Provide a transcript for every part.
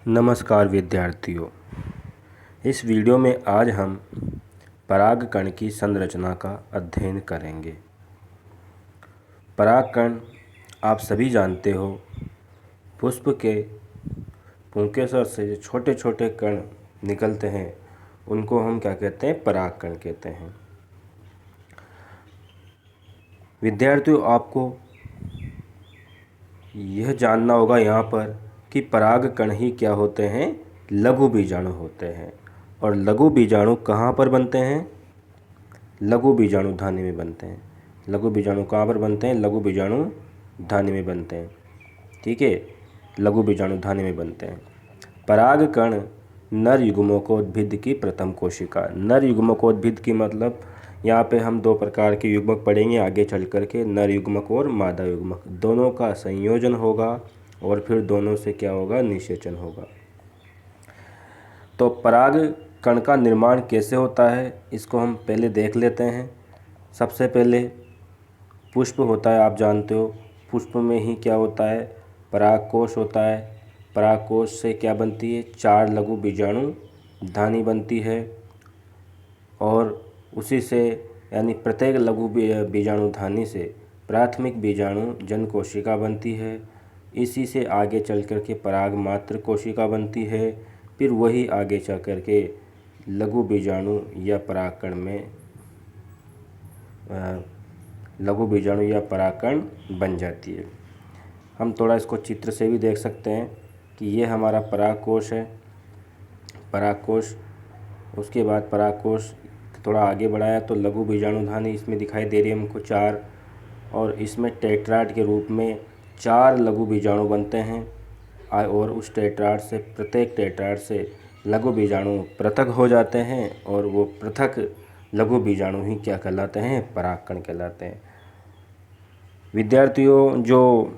नमस्कार विद्यार्थियों। इस वीडियो में आज हम परागकण की संरचना का अध्ययन करेंगे। परागकण आप सभी जानते हो, पुष्प के पुंकेसर से जो छोटे छोटे कण निकलते हैं उनको हम क्या कहते हैं? परागकण कहते हैं। विद्यार्थियों, आपको यह जानना होगा यहाँ पर कि परागकण ही क्या होते हैं? लघु बीजाणु होते हैं। और लघु बीजाणु कहाँ पर बनते हैं? लघु बीजाणु धानी में बनते हैं। लघु बीजाणु कहाँ पर बनते हैं? लघु बीजाणु धानी में बनते हैं। ठीक है, लघु बीजाणु धानी में बनते हैं। परागकण नर युग्मकोद्भिद की प्रथम कोशिका। नर युग्मकोद्भिद की मतलब यहाँ पे हम दो प्रकार के युग्मक पढ़ेंगे आगे चल कर के, नर युग्मक और मादा युग्मक। दोनों का संयोजन होगा और फिर दोनों से क्या होगा? निषेचन होगा। तो परागकण का निर्माण कैसे होता है इसको हम पहले देख लेते हैं। सबसे पहले पुष्प होता है, आप जानते हो। पुष्प में ही क्या होता है? परागकोश होता है। परागकोश से क्या बनती है? 4 लघु बीजाणु धानी बनती है और उसी से यानी प्रत्येक लघु बीजाणु धानी से प्राथमिक बीजाणु जन कोशिका बनती है। इसी से आगे चल कर के पराग मात्र कोशिका बनती है। फिर वही आगे चल कर के लघु बीजाणु या परागकण में लघु बीजाणु या परागकण बन जाती है। हम थोड़ा इसको चित्र से भी देख सकते हैं कि ये हमारा परागकोश है। परागकोश, उसके बाद परागकोश थोड़ा आगे बढ़ाया तो लघु बीजाणु धानी इसमें दिखाई दे रही है हमको 4, और इसमें टेट्राड के रूप में 4 लघु बीजाणु बनते हैं। और उस टेट्राड से, प्रत्येक टेट्राड से लघु बीजाणु पृथक हो जाते हैं और वो पृथक लघु बीजाणु ही क्या कहलाते हैं? परागकण कहलाते हैं। विद्यार्थियों, जो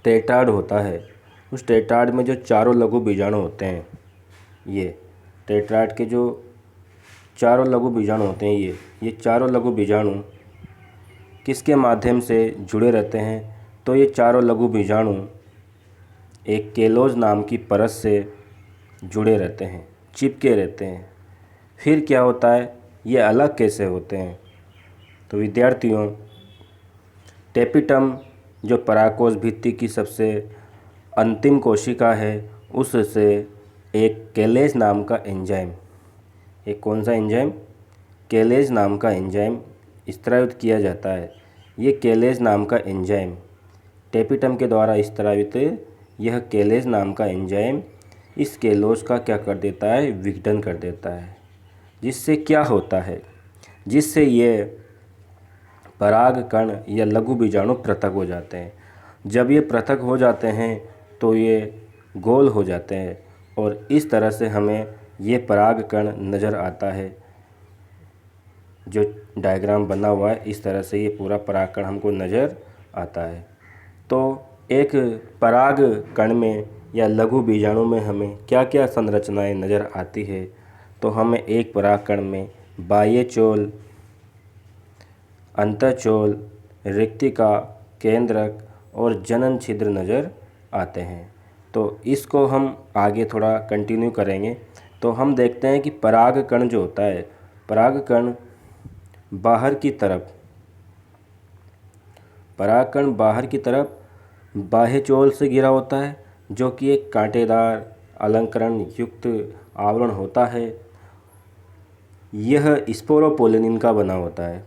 टेट्राड होता है उस टेट्राड में जो चारों लघु बीजाणु होते हैं, ये टेट्राड के जो चारों लघु बीजाणु होते हैं, ये चारों लघु बीजाणु किसके माध्यम से जुड़े रहते हैं? तो ये चारों लघु बीजाणु एक केलोज नाम की परत से जुड़े रहते हैं, चिपके रहते हैं। फिर क्या होता है? ये अलग कैसे होते हैं? तो विद्यार्थियों, टेपिटम जो परागकोश भित्ति की सबसे अंतिम कोशिका है, उससे एक केलेज नाम का एंजाइम, एक कौन सा एंजाइम? केलेज नाम का एंजाइम स्त्रावित किया जाता है। ये केलेज नाम का एंजाइम टेपिटम के द्वारा स्त्रावित, यह केलेज नाम का एंजाइम इस केलोज का क्या कर देता है? विघटन कर देता है। जिससे क्या होता है? जिससे ये परागकण या लघु बीजाणु पृथक हो जाते हैं। जब ये पृथक हो जाते हैं तो ये गोल हो जाते हैं और इस तरह से हमें ये परागकण नज़र आता है। जो डायग्राम बना हुआ है इस तरह से ये पूरा परागकण हमको नज़र आता है। तो एक परागकण में या लघु बीजाणु में हमें क्या क्या संरचनाएं नज़र आती है? तो हमें एक परागकण में बाह्य चोल, अंतःचोल, रिक्तिका, केंद्रक और जनन छिद्र नज़र आते हैं। तो इसको हम आगे थोड़ा कंटिन्यू करेंगे। तो हम देखते हैं कि परागकण जो होता है, परागकण बाहर की तरफ, परागकण बाहर की तरफ बाह्य चोल से घिरा होता है, जो कि एक कांटेदार अलंकरण युक्त आवरण होता है। यह स्पोरोपोलिन का बना होता है।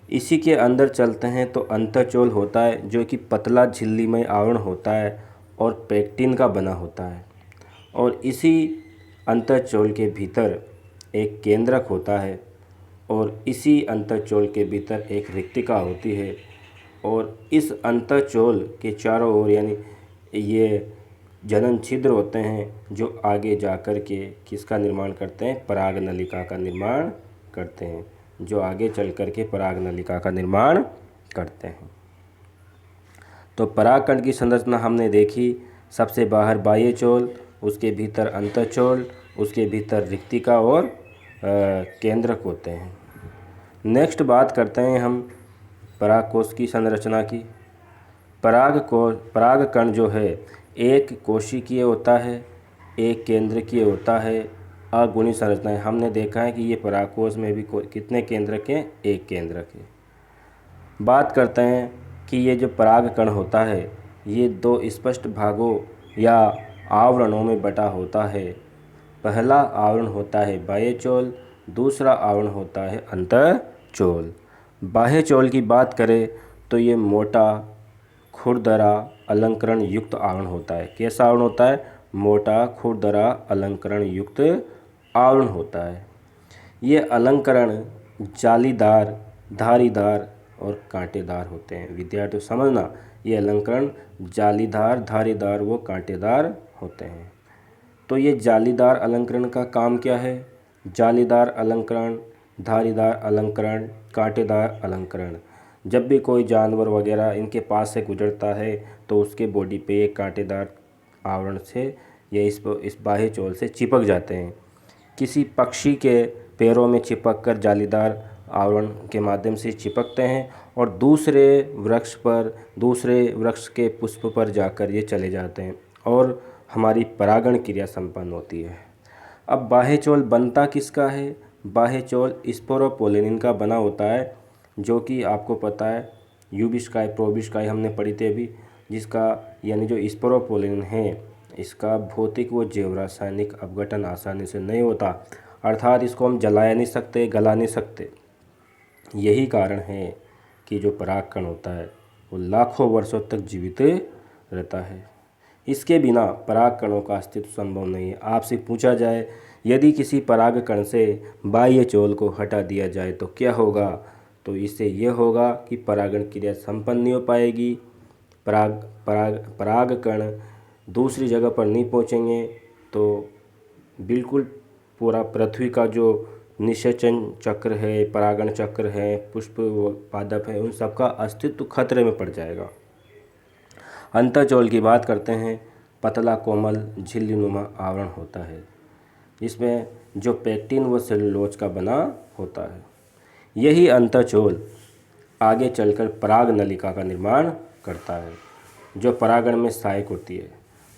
इसी के अंदर चलते हैं तो अंतःचोल होता है, जो कि पतला झिल्लीमय आवरण होता है और पेक्टिन का बना होता है। और इसी अंतःचोल के भीतर एक केंद्रक होता है और इसी अंतःचोल के भीतर एक रिक्तिका होती है। और इस अंतःचोल के चारों ओर यानी ये जनन छिद्र होते हैं जो आगे जाकर के किसका निर्माण करते हैं? पराग नलिका का निर्माण करते हैं, जो आगे चल कर के पराग नलिका का निर्माण करते हैं। तो परागकण की संरचना हमने देखी। सबसे बाहर बाह्य चोल, उसके भीतर अंतःचोल, उसके भीतर रिक्तिका और केंद्रक होते हैं। नेक्स्ट बात करते हैं हम परागकोश की संरचना की। परागकण जो है एक कोशिकीय होता है, एक केंद्रकीय होता है, अगुणी संरचनाएं। हमने देखा है कि ये परागकोश में भी कितने केंद्रक हैं? एक केंद्रक है। बात करते हैं कि ये जो परागकण होता है ये दो स्पष्ट भागों या आवरणों में बटा होता है। पहला आवरण होता है बाह्यचोल, दूसरा आवरण होता है अंतःचोल। बाह्यचोल की बात करें तो ये मोटा, खुरदरा, अलंकरण युक्त आवरण होता है। कैसा आवरण होता है? मोटा, खुरदरा, अलंकरण युक्त आवरण होता है। ये अलंकरण जालीदार, धारीदार और कांटेदार होते हैं। विद्यार्थियों समझना, ये अलंकरण जालीदार, धारीदार व कांटेदार होते हैं। तो ये जालीदार अलंकरण का काम क्या है? जालीदार अलंकरण, धारीदार अलंकरण, कांटेदार अलंकरण, जब भी कोई जानवर वगैरह इनके पास से गुजरता है तो उसके बॉडी पे एक कांटेदार आवरण से ये इस बाह्यचोल से चिपक जाते हैं। किसी पक्षी के पैरों में चिपक कर जालीदार आवरण के माध्यम से चिपकते हैं और दूसरे वृक्ष के पुष्प पर जाकर ये चले जाते हैं और हमारी परागण क्रिया संपन्न होती है। अब बाह्यचोल बनता किसका है? बाह्यचोल स्पोरोपोलिन का बना होता है, जो कि आपको पता है यूबिस्काई प्रोबिस्काई हमने पढ़ी थी अभी, जिसका यानी जो स्पोरोपोलिन है इसका भौतिक व जैव रासायनिक अपघटन आसानी से नहीं होता, अर्थात इसको हम जला नहीं सकते, गला नहीं सकते। यही कारण है कि जो परागकण होता है वो लाखों वर्षों तक जीवित रहता है। इसके बिना परागकणों का अस्तित्व संभव नहीं है। आपसे पूछा जाए यदि किसी परागकण से बाह्यचोल को हटा दिया जाए तो क्या होगा? तो इससे यह होगा कि परागण क्रिया संपन्न नहीं हो पाएगी, परागकण दूसरी जगह पर नहीं पहुंचेंगे, तो बिल्कुल पूरा पृथ्वी का जो निषेचन चक्र है, परागण चक्र है, पुष्प पादप है, उन सबका अस्तित्व खतरे में पड़ जाएगा। अंतःचोल की बात करते हैं। पतला, कोमल, झिल्लीनुमा आवरण होता है जिसमें जो पेक्टिन व सेलुलोज का बना होता है। यही अंतःचोल आगे चलकर पराग नलिका का निर्माण करता है जो परागण में सहायक होती है।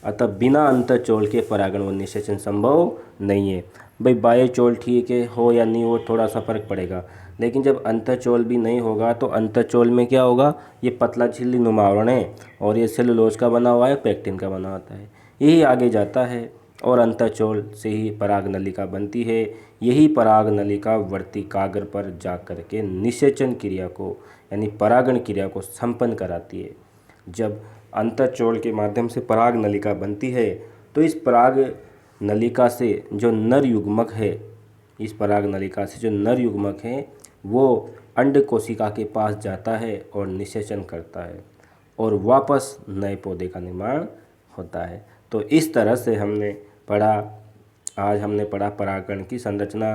अतः बिना अंतःचोल के परागण व निषेचन संभव नहीं है। भाई बाह्यचोल ठीक है, हो या नहीं हो थोड़ा सा फर्क पड़ेगा, लेकिन जब अंतःचोल भी नहीं होगा तो अंतःचोल में क्या होगा? ये पतला झिल्लीनुमा आवरण है और ये सेलुलोज का बना हुआ है, पेक्टिन का बना होता है। यही आगे जाता है और अंतःचोल से ही पराग नलिका बनती है। यही पराग नलिका वर्तिकाग्र पर जा कर के निषेचन क्रिया को यानी परागण क्रिया को संपन्न कराती है। जब अंतःचोल के माध्यम से पराग नलिका बनती है तो इस पराग नलिका से जो नर युग्मक है, इस पराग नलिका से जो नर युग्मक है वो अंड कोशिका के पास जाता है और निषेचन करता है और वापस नए पौधे का निर्माण होता है। तो इस तरह से आज हमने पढ़ा परागकण की संरचना।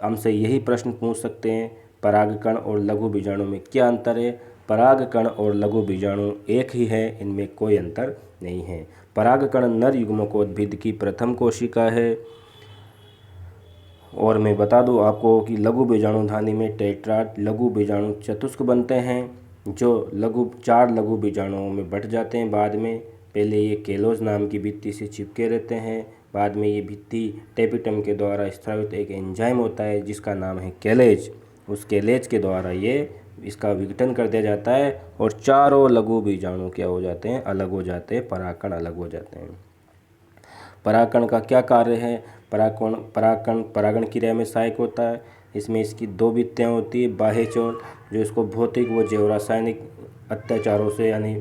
हमसे यही प्रश्न पूछ सकते हैं, परागकण और लघु बीजाणु में क्या अंतर है? परागकण और लघु बीजाणु एक ही है, इनमें कोई अंतर नहीं है। परागकण नर युग्मकोद्भिद की प्रथम कोशिका है। और मैं बता दूं आपको कि लघु बीजाणुधानी में टेट्राड लघु बीजाणु चतुष्क बनते हैं जो चार लघु बीजाणुओं में बंट जाते हैं। बाद में पहले ये केलोज नाम की भित्ति से चिपके रहते हैं, बाद में ये भित्ति टेपिटम के द्वारा स्रावित एक एंजाइम होता है जिसका नाम है कैलेज। उस कैलेज के द्वारा ये इसका विघटन कर दिया जाता है और चारों लघु बीजाणु क्या हो जाते हैं? अलग हो जाते हैं, परागकण अलग हो जाते हैं। परागकण का क्या कार्य है? परागकण परागण क्रिया में सहायक होता है। इसमें इसकी दो भित्तियाँ होती है, बाह्यचोल जो इसको भौतिक व जैव रासायनिक अत्याचारों से यानी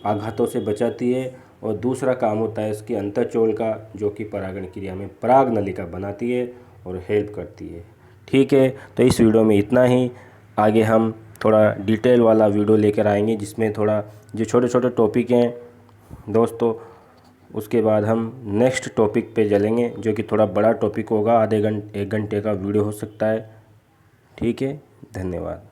आघातों से बचाती है, और दूसरा काम होता है इसकी अंतःचोल का जो कि परागण क्रिया में पराग नलिका बनाती है और हेल्प करती है। ठीक है, तो इस वीडियो में इतना ही। आगे हम थोड़ा डिटेल वाला वीडियो लेकर आएंगे जिसमें थोड़ा जो छोटे छोटे टॉपिक हैं दोस्तों, उसके बाद हम नेक्स्ट टॉपिक पे चलेंगे जो कि थोड़ा बड़ा टॉपिक होगा, 1 घंटे का वीडियो हो सकता है। ठीक है, धन्यवाद।